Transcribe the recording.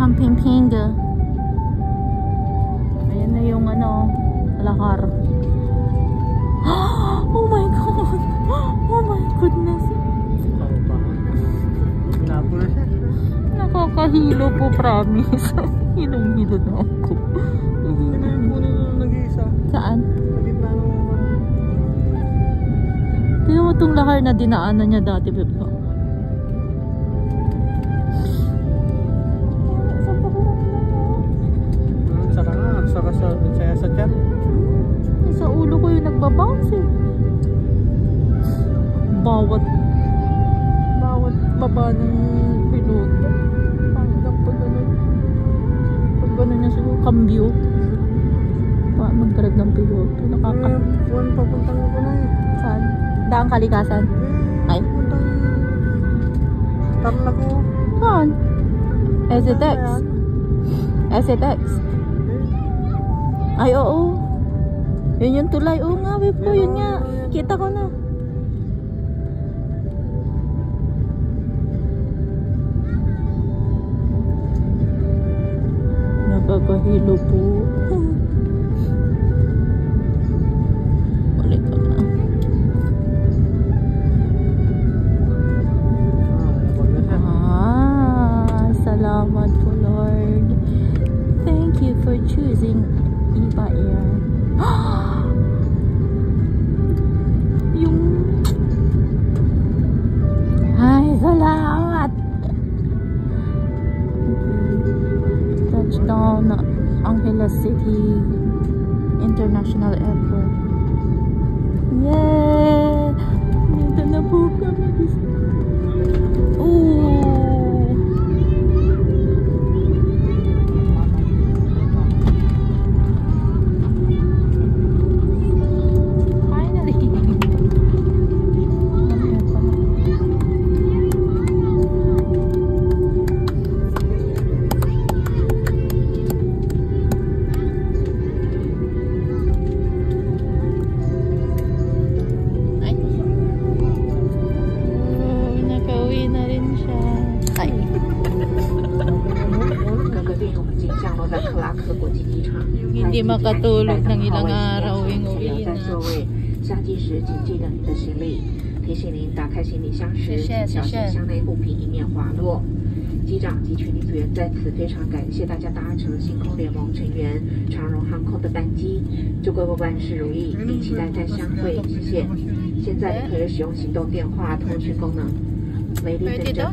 Camping. Ayan na yung ano, lahar. Oh my god! Oh my goodness! Nakakahilo po, promise. Hilong-hilo na ako. Ano yung puno na nag-iisa? Saan? Sa gitna ng... Tignan mo itong lahar na dinaanan niya dati, babe ko. Saka nga, saka sa tiyan. Sa ulo ko yung nagbabounce eh. Bawat baba ng piloto. Panggang pag gano'n. Pag gano'n niya siguro, cambio. Mag-drive ng piloto. Buwan papuntang ko na eh. Saan? Daang Kalikasan? Ay? Puntang... Tarlac ko. Saan? SETEX? SETEX? Ay, oo. Yun yung tulay. Oo nga, babe ko. Yun nga. Kita ko na. Nakakahilo po. Ulit ko na. Salamat po, Lord. Thank you for choosing Eva Air. Ay, salamat. Touchdown Angeles City International Airport. Yay! Dito na po kami. Hindi makatulog ng ilang araw yung uwi na. 下机时请记得您的行李，提醒您打开行李箱时，请小心箱内物品以免滑落。机长及全体组员在此非常感谢大家搭乘星空联盟成员长荣航空的班机，祝各位万事如意，并期待再相会，谢谢。现在可以使用行动电话通讯功能。Ladies and gentlemen.